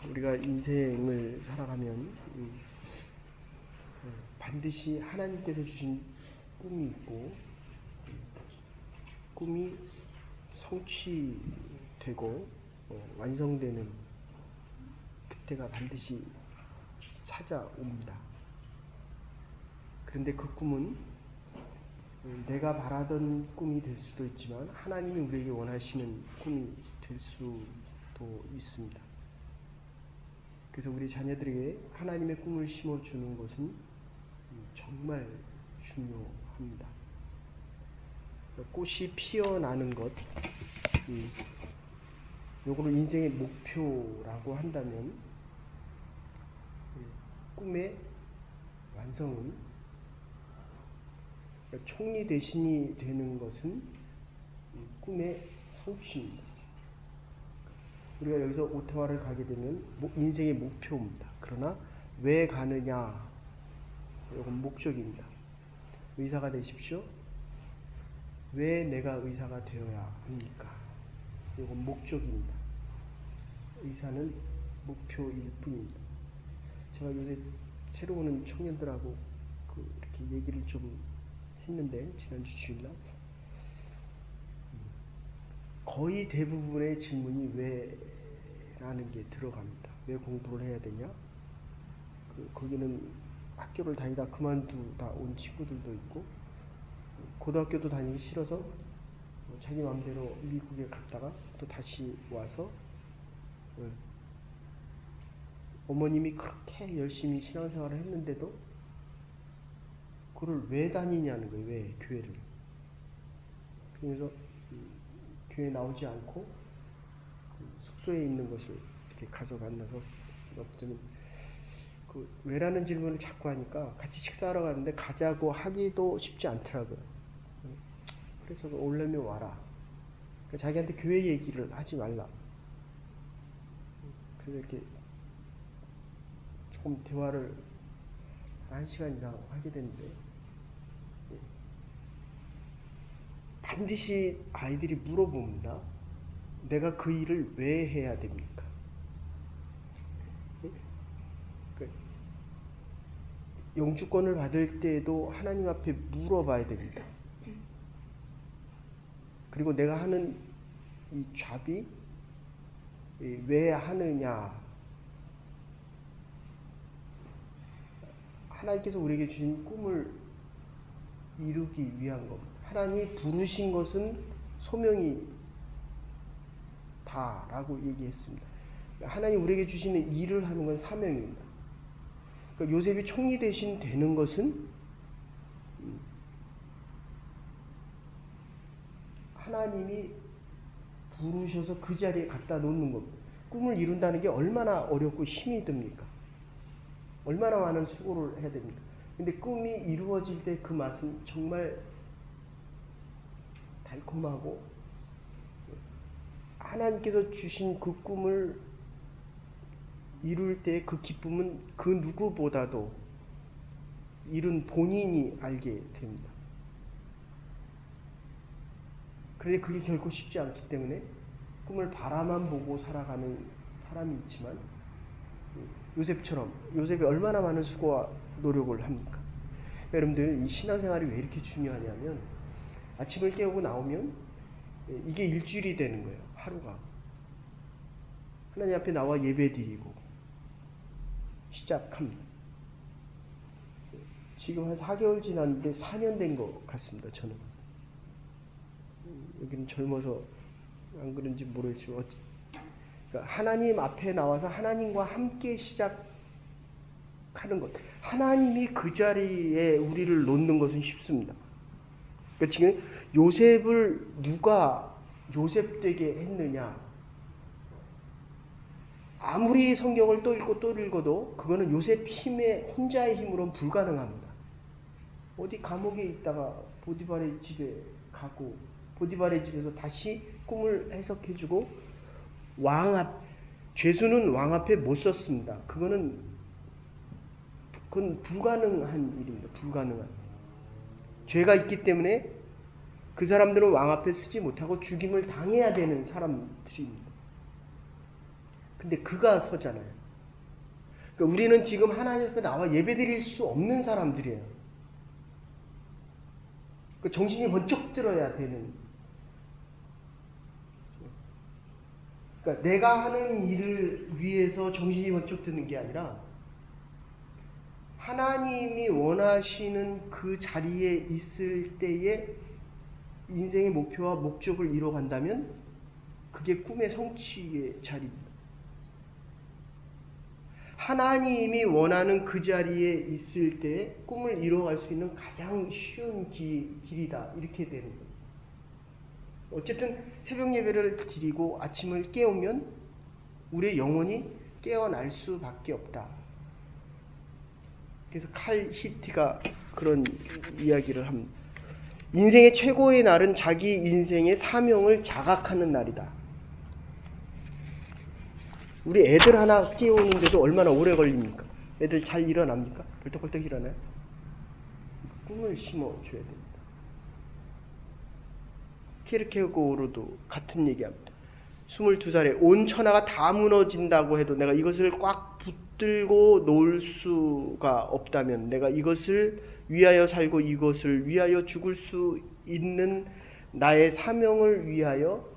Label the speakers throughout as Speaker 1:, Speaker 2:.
Speaker 1: 우리가 인생을 살아가면 반드시 하나님께서 주신 꿈이 있고 꿈이 성취되고 완성되는 그때가 반드시 찾아옵니다. 그런데 그 꿈은 내가 바라던 꿈이 될 수도 있지만 하나님이 우리에게 원하시는 꿈이 될 수도 있습니다. 그래서 우리 자녀들에게 하나님의 꿈을 심어주는 것은 정말 중요합니다. 꽃이 피어나는 것, 요거를 인생의 목표라고 한다면 꿈의 완성은 총리 대신이 되는 것은 꿈의 성취입니다. 우리가 여기서 오타와를 가게 되면 인생의 목표입니다. 그러나 왜 가느냐, 이건 목적입니다. 의사가 되십시오. 왜 내가 의사가 되어야 합니까? 이건 목적입니다. 의사는 목표일 뿐입니다. 제가 요새 새로 오는 청년들하고 이렇게 얘기를 좀 했는데, 지난주 주일날 거의 대부분의 질문이 왜라는 게 들어갑니다. 왜 공부를 해야 되냐? 거기는 학교를 다니다 그만두다 온 친구들도 있고, 고등학교도 다니기 싫어서 자기 마음대로 미국에 갔다가 또 다시 와서, 어머님이 그렇게 열심히 신앙생활을 했는데도 그걸 왜 다니냐는 거예요. 왜 교회를. 그래서 교회 나오지 않고 숙소에 있는 것을 이렇게 가져간다서 어떤 왜라는 질문을 자꾸 하니까 같이 식사하러 가는데 가자고 하기도 쉽지 않더라고요. 그래서 오려면 와라. 자기한테 교회 얘기를 하지 말라. 그래서 이렇게 조금 대화를 1시간 이상 하게 됐는데, 반드시 아이들이 물어봅니다. 내가 그 일을 왜 해야 됩니까? 영주권을 받을 때도 하나님 앞에 물어봐야 됩니다. 그리고 내가 하는 이 잡이 왜 하느냐, 하나님께서 우리에게 주신 꿈을 이루기 위한 겁니다. 하나님이 부르신 것은 소명이 다라고 얘기했습니다. 하나님 우리에게 주시는 일을 하는 건 사명입니다. 그러니까 요셉이 총리 대신 되는 것은 하나님이 부르셔서 그 자리에 갖다 놓는 겁니다. 꿈을 이룬다는 게 얼마나 어렵고 힘이 듭니까? 얼마나 많은 수고를 해야 됩니까? 근데 꿈이 이루어질 때 그 맛은 정말 달콤하고, 하나님께서 주신 그 꿈을 이룰 때 그 기쁨은 그 누구보다도 이룬 본인이 알게 됩니다. 그런데 그게 결코 쉽지 않기 때문에 꿈을 바라만 보고 살아가는 사람이 있지만, 요셉처럼, 요셉이 얼마나 많은 수고와 노력을 합니까? 여러분들, 이 신앙생활이 왜 이렇게 중요하냐면, 아침을 깨우고 나오면 이게 일주일이 되는 거예요. 하루가. 하나님 앞에 나와 예배드리고 시작합니다. 지금 한 4개월 지났는데 4년 된 것 같습니다. 저는. 여기는 젊어서 안 그런지 모르겠지만, 그러니까 하나님 앞에 나와서 하나님과 함께 시작하는 것. 하나님이 그 자리에 우리를 놓는 것은 쉽습니다. 그러니까 지금 요셉을 누가 요셉 되게 했느냐? 아무리 성경을 또 읽고 또 읽어도 그거는 요셉 혼자의 힘으로는 불가능합니다. 어디 감옥에 있다가 보디발의 집에 가고, 보디발의 집에서 다시 꿈을 해석해주고, 죄수는 왕 앞에 못 섰습니다. 그건 불가능한 일입니다. 불가능한. 죄가 있기 때문에 그 사람들은 왕 앞에 서지 못하고 죽임을 당해야 되는 사람들입니다. 근데 그가 서잖아요. 그러니까 우리는 지금 하나님 앞에 나와 예배드릴 수 없는 사람들이에요. 그러니까 정신이 번쩍 들어야 되는. 그러니까 내가 하는 일을 위해서 정신이 번쩍 드는 게 아니라 하나님이 원하시는 그 자리에 있을 때에 인생의 목표와 목적을 이뤄간다면 그게 꿈의 성취의 자리입니다. 하나님이 원하는 그 자리에 있을 때 꿈을 이뤄갈 수 있는 가장 쉬운 길이다. 이렇게 되는 거예요. 어쨌든 새벽 예배를 드리고 아침을 깨우면 우리의 영혼이 깨어날 수밖에 없다. 그래서 칼 히티가 그런 이야기를 합니다. 인생의 최고의 날은 자기 인생의 사명을 자각하는 날이다. 우리 애들 하나 깨우는데도 얼마나 오래 걸립니까? 애들 잘 일어납니까? 벌떡벌떡 일어나요? 꿈을 심어줘야 됩니다. 키르케고르도 같은 얘기합니다. 22살에 온 천하가 다 무너진다고 해도 내가 이것을 꽉 붙들고 놓을 수가 없다면, 내가 이것을 위하여 살고 이것을 위하여 죽을 수 있는 나의 사명을 위하여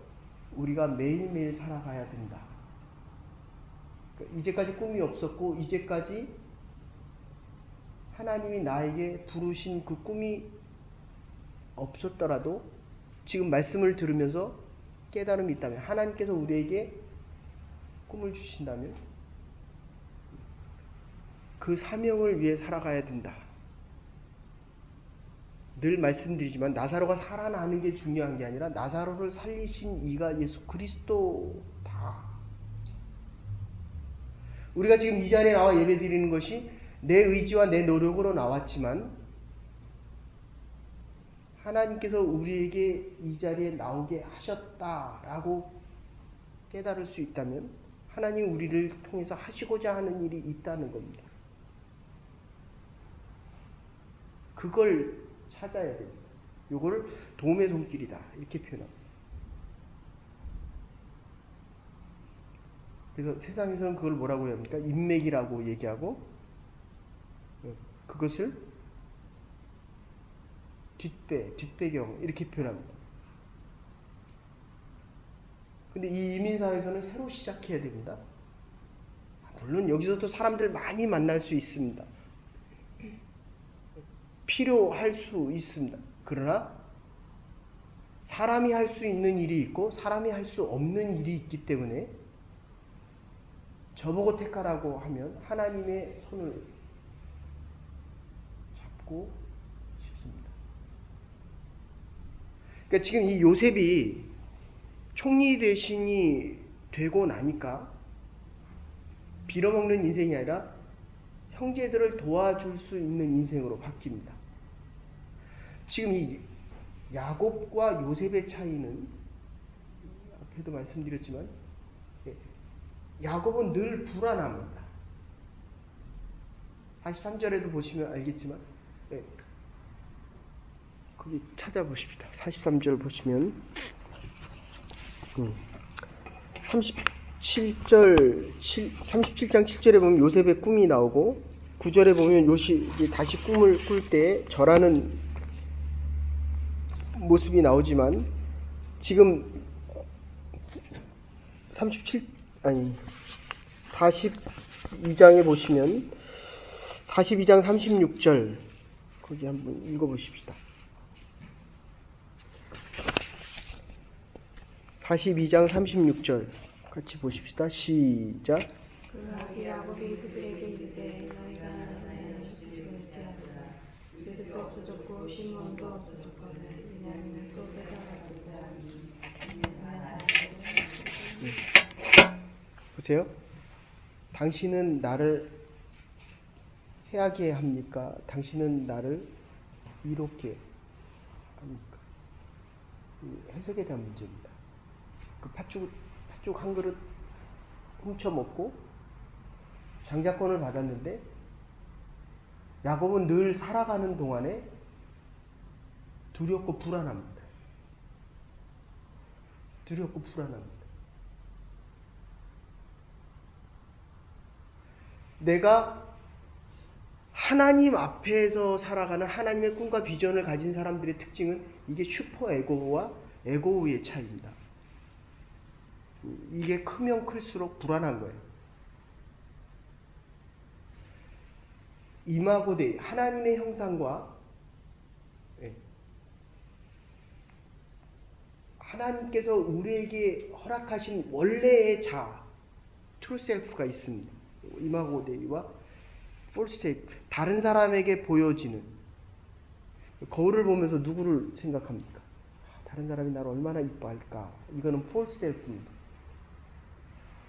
Speaker 1: 우리가 매일매일 살아가야 된다. 이제까지 꿈이 없었고 이제까지 하나님이 나에게 부르신 그 꿈이 없었더라도 지금 말씀을 들으면서 깨달음이 있다면, 하나님께서 우리에게 꿈을 주신다면 그 사명을 위해 살아가야 된다. 늘 말씀드리지만 나사로가 살아나는 게 중요한 게 아니라 나사로를 살리신 이가 예수 그리스도다. 우리가 지금 이 자리에 나와 예배드리는 것이 내 의지와 내 노력으로 나왔지만 하나님께서 우리에게 이 자리에 나오게 하셨다라고 깨달을 수 있다면 하나님이 우리를 통해서 하시고자 하는 일이 있다는 겁니다. 그걸 찾아야 됩니다. 요거를 도움의 손길이다 이렇게 표현합니다. 그래서 세상에서는 그걸 뭐라고 합니까? 인맥이라고 얘기하고 그것을 뒷배경 이렇게 표현합니다. 근데 이 이민사회에서는 새로 시작해야 됩니다. 물론 여기서도 사람들 많이 만날 수 있습니다. 필요할 수 있습니다. 그러나 사람이 할 수 있는 일이 있고 사람이 할 수 없는 일이 있기 때문에 저보고 택하라고 하면 하나님의 손을 잡고 싶습니다. 그러니까 지금 이 요셉이 총리 대신이 되고 나니까 빌어먹는 인생이 아니라 형제들을 도와줄 수 있는 인생으로 바뀝니다. 지금 이 야곱과 요셉의 차이는 앞에도 말씀드렸지만 야곱은 늘 불안합니다. 43절에도 보시면 알겠지만 거기 찾아보십시다. 43절 보시면 37장 7절에 보면 요셉의 꿈이 나오고 9절에 보면 요셉이 다시 꿈을 꿀 때 절하는 모습이 나오지만 지금 42장에 보시면 42장 36절 거기 한번 읽어보십시다. 42장 36절 같이 보십시다. 시작.
Speaker 2: 야곱이 그들에게 이르되 너희가 나의 식지를 있게 그들도 없어졌고 시몬도 없어졌거늘 왜냐하면 또 빼앗았다.
Speaker 1: 보세요. 당신은 나를 해하게 합니까? 당신은 나를 이롭게 합니까? 해석에 대한 문제입니다. 그 팥죽 한 그릇 훔쳐 먹고 장자권을 받았는데 야곱은 늘 살아가는 동안에 두렵고 불안합니다. 두렵고 불안합니다. 내가 하나님 앞에서 살아가는 하나님의 꿈과 비전을 가진 사람들의 특징은 이게 슈퍼 에고와 에고의 차이입니다. 이게 크면 클수록 불안한 거예요. 이마고 데이, 하나님의 형상과 하나님께서 우리에게 허락하신 원래의 자, 트루 셀프가 있습니다. 이마고 데이와 폴스 셀프, 다른 사람에게 보여지는, 거울을 보면서 누구를 생각합니까? 다른 사람이 나를 얼마나 이뻐할까? 이거는 폴스 셀프입니다.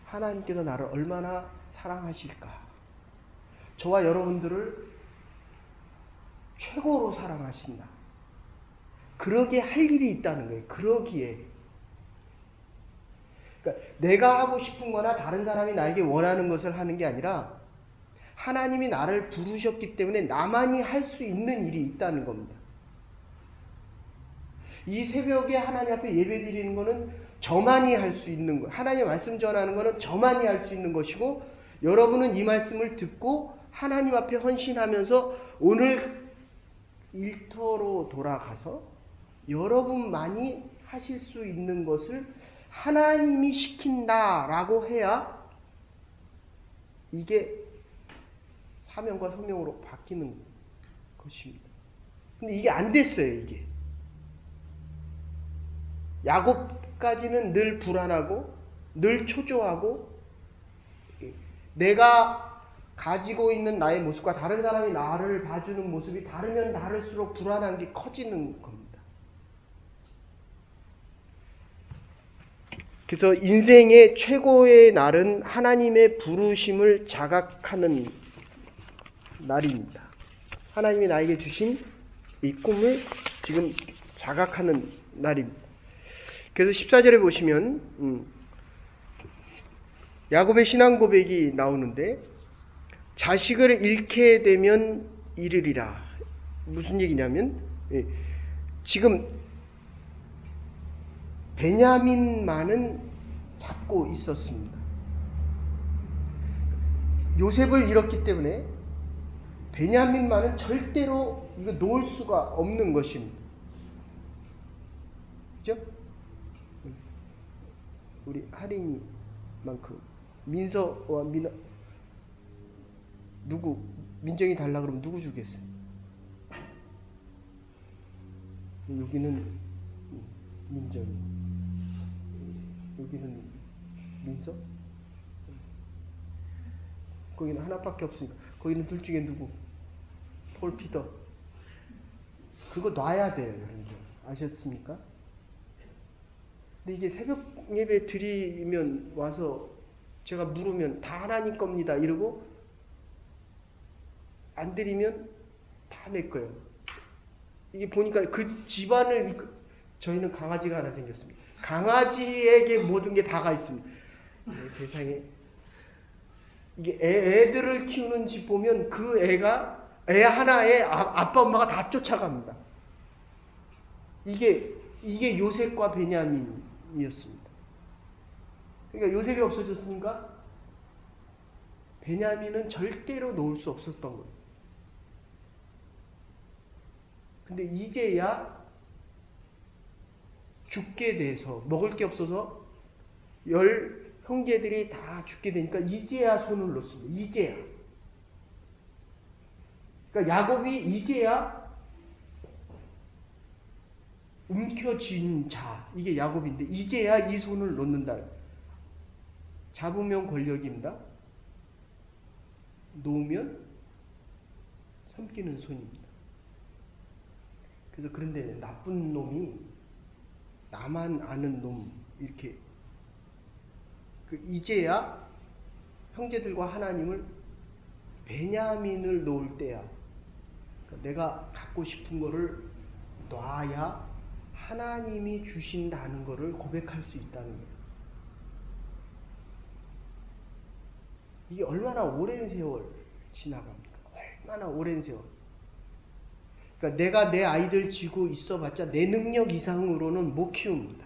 Speaker 1: 하나님께서 나를 얼마나 사랑하실까? 저와 여러분들을 최고로 사랑하신다. 그러게 할 일이 있다는 거예요. 그러기에. 그러니까 내가 하고 싶은 거나 다른 사람이 나에게 원하는 것을 하는 게 아니라 하나님이 나를 부르셨기 때문에 나만이 할 수 있는 일이 있다는 겁니다. 이 새벽에 하나님 앞에 예배 드리는 거는 저만이 할 수 있는 거예요. 하나님 말씀 전하는 거는 저만이 할 수 있는 것이고, 여러분은 이 말씀을 듣고 하나님 앞에 헌신하면서 오늘 일터로 돌아가서 여러분만이 하실 수 있는 것을 하나님이 시킨다라고 해야 이게 사명과 성명으로 바뀌는 것입니다. 근데 이게 안 됐어요, 이게. 야곱까지는 늘 불안하고 늘 초조하고 내가 가지고 있는 나의 모습과 다른 사람이 나를 봐주는 모습이 다르면 다를수록 불안한 게 커지는 겁니다. 그래서 인생의 최고의 날은 하나님의 부르심을 자각하는 날입니다. 하나님이 나에게 주신 이 꿈을 지금 자각하는 날입니다. 그래서 14절에 보시면 야곱의 신앙 고백이 나오는데, 자식을 잃게 되면 잃으리라. 무슨 얘기냐면, 지금 베냐민만은 잡고 있었습니다. 요셉을 잃었기 때문에 베냐민만은 절대로 이거 놓을 수가 없는 것입니다. 그죠? 우리 할인이만큼 민서와 민아, 누구 민정이 달라 그러면 누구 주겠어요? 여기는 민정이, 여기는 민서, 거기는 하나밖에 없으니까 거기는 둘 중에 누구? 폴 피터. 그거 놔야 돼요, 여러분. 아셨습니까? 근데 이게 새벽 예배 드리면 와서 제가 물으면 다 하나님 겁니다 이러고 안 드리면 다 내 거예요. 이게 보니까 그 집안을 저희는 강아지가 하나 생겼습니다. 강아지에게 모든 게 다가 있습니다. 세상에 이게 애들을 키우는 집 보면 그 애가 애 하나에 아빠 엄마가 다 쫓아갑니다. 이게 요셉과 베냐민이었습니다. 그러니까 요셉이 없어졌으니까 베냐민은 절대로 놓을 수 없었던 거예요. 근데 이제야 죽게 돼서 먹을 게 없어서 10 형제들이 다 죽게 되니까 이제야 손을 놓습니다. 이제야. 그러니까 야곱이 이제야 움켜쥔 자, 이게 야곱인데 이제야 이 손을 놓는다. 잡으면 권력입니다. 놓으면 섬기는 손입니다. 그래서 그런데 나쁜 놈이 나만 아는 놈 이렇게 이제야 형제들과 하나님을 베냐민을 놓을 때야. 그러니까 내가 갖고 싶은 거를 놔야 하나님이 주신다는 것을 고백할 수 있다는 거예요. 이게 얼마나 오랜 세월 지나갑니까? 얼마나 오랜 세월. 그러니까 내가 내 아이들 쥐고 있어봤자 내 능력 이상으로는 못 키웁니다.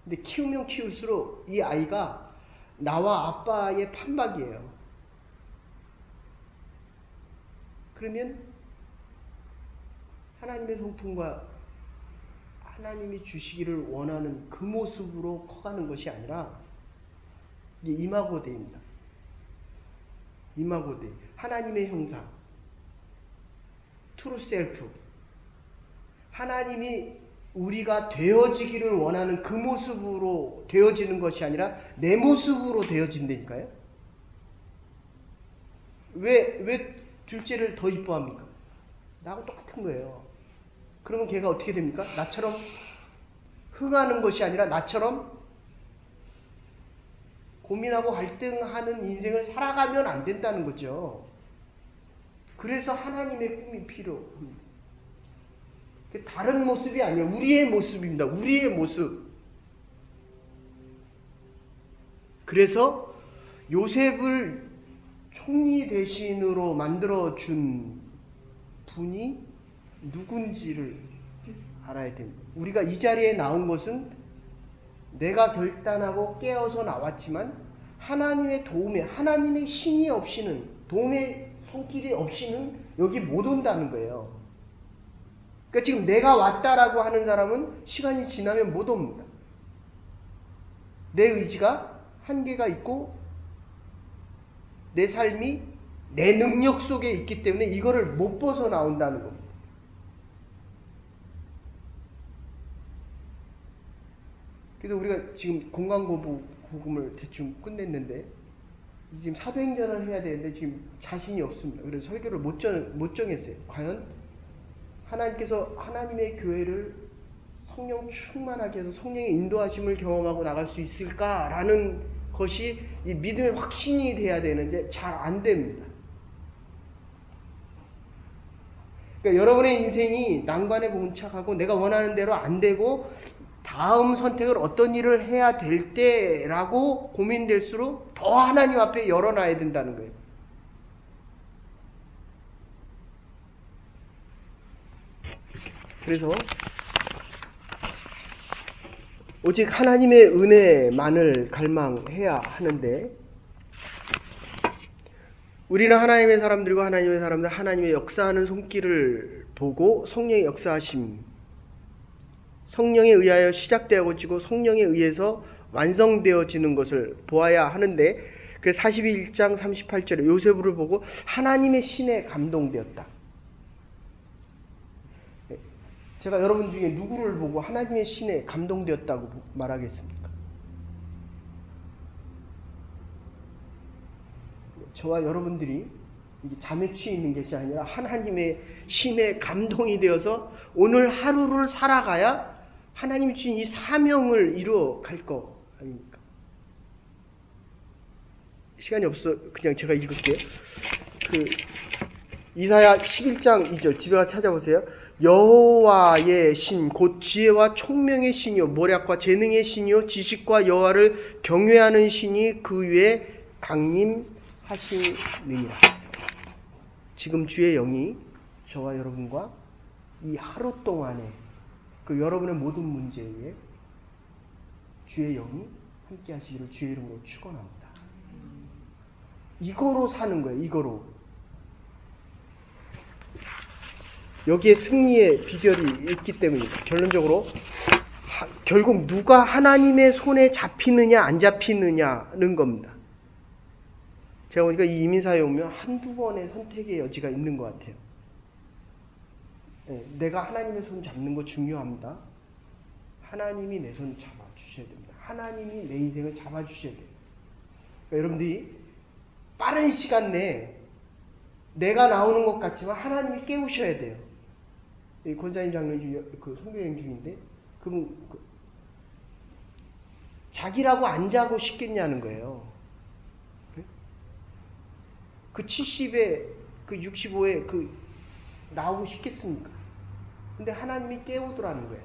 Speaker 1: 근데 키우면 키울수록 이 아이가 나와 아빠의 판박이에요. 그러면 하나님의 성품과 하나님이 주시기를 원하는 그 모습으로 커가는 것이 아니라 이게 이마고대입니다. 이마고대. 하나님의 형상. 트루 셀프. 하나님이 우리가 되어지기를 원하는 그 모습으로 되어지는 것이 아니라 내 모습으로 되어진다니까요. 왜 둘째를 더 이뻐합니까? 나하고 똑같은 거예요. 그러면 걔가 어떻게 됩니까? 나처럼 흥하는 것이 아니라 나처럼 고민하고 갈등하는 인생을 살아가면 안 된다는 거죠. 그래서 하나님의 꿈이 필요합니다. 다른 모습이 아니에요. 우리의 모습입니다. 우리의 모습. 그래서 요셉을 총리 대신으로 만들어준 분이 누군지를 알아야 됩니다. 우리가 이 자리에 나온 것은 내가 결단하고 깨어서 나왔지만 하나님의 도움에, 하나님의 신이 없이는, 도움의 손길이 없이는 여기 못 온다는 거예요. 그러니까 지금 내가 왔다라고 하는 사람은 시간이 지나면 못 옵니다. 내 의지가 한계가 있고 내 삶이 내 능력 속에 있기 때문에 이거를 못 벗어나온다는 겁니다. 그래서 우리가 지금 공강고복음을 대충 끝냈는데 지금 사도행전을 해야 되는데 지금 자신이 없습니다. 그래서 설교를 못 정했어요. 과연 하나님께서 하나님의 교회를 성령 충만하게 해서 성령의 인도하심을 경험하고 나갈 수 있을까라는 것이 이 믿음의 확신이 돼야 되는데 잘 안 됩니다. 그러니까 여러분의 인생이 난관에 봉착하고 내가 원하는 대로 안 되고 다음 선택을 어떤 일을 해야 될 때라고 고민될수록 더 하나님 앞에 열어놔야 된다는 거예요. 그래서 오직 하나님의 은혜만을 갈망해야 하는데 우리는 하나님의 사람들과 하나님의 역사하는 손길을 보고 성령의 역사하심, 성령에 의하여 시작되어지고 성령에 의해서 완성되어지는 것을 보아야 하는데 그 41장 38절에 요셉을 보고 하나님의 신에 감동되었다. 제가 여러분 중에 누구를 보고 하나님의 신에 감동되었다고 말하겠습니까? 저와 여러분들이 잠에 취해 있는 것이 아니라 하나님의 신에 감동이 되어서 오늘 하루를 살아가야 하나님이 주신 이 사명을 이루어갈 거 아닙니까? 시간이 없어 그냥 제가 읽을게요. 이사야 11장 2절 집에 가서 찾아보세요. 여호와의 신 곧 지혜와 총명의 신이요 모략과 재능의 신이요 지식과 여호와를 경외하는 신이 그 위에 강림하시느니라. 지금 주의 영이 저와 여러분과 이 하루 동안에 그 여러분의 모든 문제에 주의 영이 함께 하시기를 주의 이름으로 축원합니다. 이거로 사는 거예요. 이거로. 여기에 승리의 비결이 있기 때문입니다. 결론적으로 결국 누가 하나님의 손에 잡히느냐 안 잡히느냐는 겁니다. 제가 보니까 이 이민사회에 오면 한두 번의 선택의 여지가 있는 것 같아요. 네, 내가 하나님의 손 잡는 거 중요합니다. 하나님이 내 손 잡아주셔야 됩니다. 하나님이 내 인생을 잡아주셔야 돼요. 그러니까 여러분들이 빠른 시간 내에 내가 나오는 것 같지만 하나님이 깨우셔야 돼요. 이 권사님 장로님 중에 그 선교여행 중인데 그분 자기라고 안 자고 싶겠냐는 거예요. 그 70에 그 65에 그 나오고 싶겠습니까? 근데 하나님이 깨우더라는 거예요.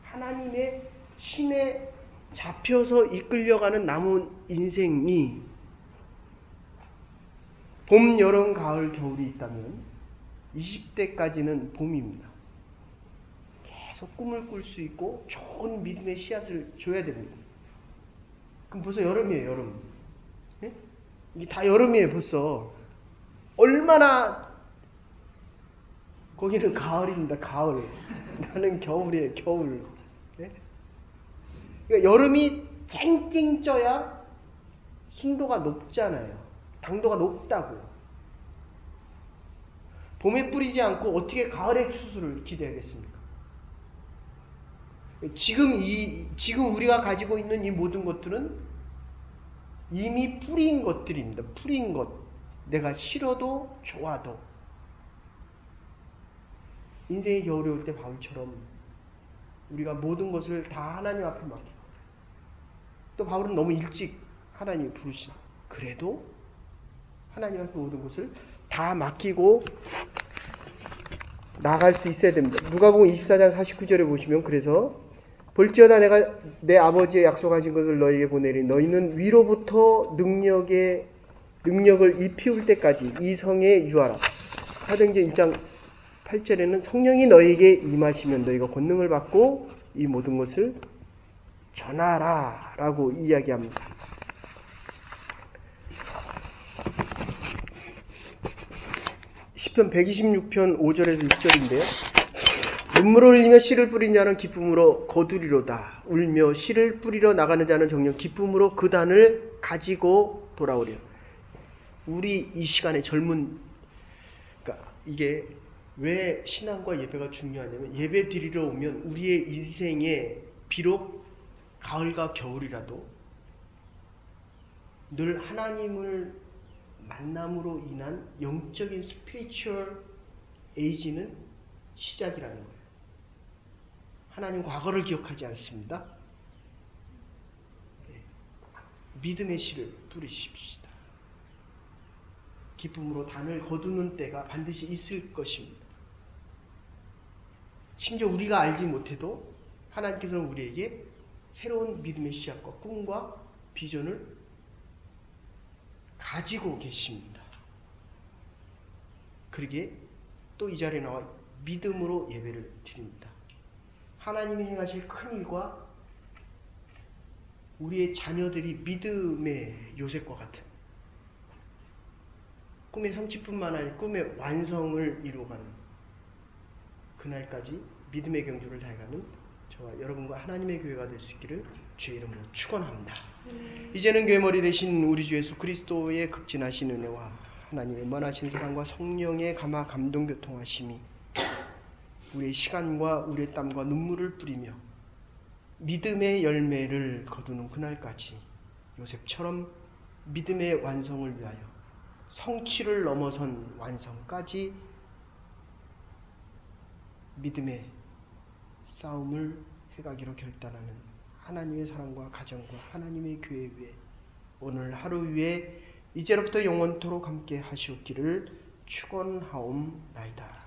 Speaker 1: 하나님의 신에 잡혀서 이끌려가는 남은 인생이 봄, 여름, 가을, 겨울이 있다면 20대까지는 봄입니다. 계속 꿈을 꿀 수 있고 좋은 믿음의 씨앗을 줘야 됩니다. 그럼 벌써 여름이에요, 여름. 네? 이게 다 여름이에요 벌써. 얼마나 거기는 가을입니다. 가을. 나는 겨울이에요. 겨울. 네? 그러니까 여름이 쨍쨍 쪄야 순도가 높잖아요. 당도가 높다고요. 봄에 뿌리지 않고 어떻게 가을의 추수를 기대하겠습니까? 지금 우리가 가지고 있는 이 모든 것들은 이미 뿌린 것들입니다. 뿌린 것. 내가 싫어도 좋아도. 인생이 겨울이 올 때 바울처럼 우리가 모든 것을 다 하나님 앞에 맡기고, 또 바울은 너무 일찍 하나님이 부르시나. 그래도 하나님 앞에 모든 것을 다 맡기고 나갈 수 있어야 됩니다. 누가복음 24장 49절에 보시면, 그래서 볼지어다 내가 내 아버지의 약속하신 것을 너희에게 보내리. 너희는 위로부터 능력을 입히울 때까지 이 성에 유하라. 사도행전 1장 8절에는 성령이 너희에게 임하시면 너희가 권능을 받고 이 모든 것을 전하라 라고 이야기합니다. 시편 126편 5절에서 6절인데요. 눈물을 흘리며 씨를 뿌린 자는 기쁨으로 거두리로다. 울며 씨를 뿌리러 나가는 자는 정녕 기쁨으로 그 단을 가지고 돌아오려. 우리 이 시간에 그러니까 이게 왜 신앙과 예배가 중요하냐면, 예배 드리러 오면 우리의 인생에 비록 가을과 겨울이라도 늘 하나님을 만남으로 인한 영적인 스피리추얼 에이지는 시작이라는 거예요. 하나님 과거를 기억하지 않습니다. 믿음의 씨를 뿌리십시다. 기쁨으로 단을 거두는 때가 반드시 있을 것입니다. 심지어 우리가 알지 못해도 하나님께서는 우리에게 새로운 믿음의 씨앗과 꿈과 비전을 가지고 계십니다. 그러기에 또 이 자리에 나와 믿음으로 예배를 드립니다. 하나님이 행하실 큰 일과 우리의 자녀들이 믿음의 요셉과 같은 꿈의 성취뿐만 아니라 꿈의 완성을 이루어가는 그날까지 믿음의 경주를 다해가는 저와 여러분과 하나님의 교회가 될 수 있기를 주의 이름으로 축원합니다. 이제는 교회 머리 되신 우리 주 예수 그리스도의 극진하신 은혜와 하나님의 만하신 사랑과 성령의 감화 감동 교통하심이 우리의 시간과 우리의 땀과 눈물을 뿌리며 믿음의 열매를 거두는 그날까지 요셉처럼 믿음의 완성을 위하여 성취를 넘어선 완성까지 믿음의 싸움을 해가기로 결단하는 하나님의 사랑과 가정과 하나님의 교회 위에 오늘 하루 위에 이제로부터 영원토록 함께 하시옵기를 축원하옵나이다.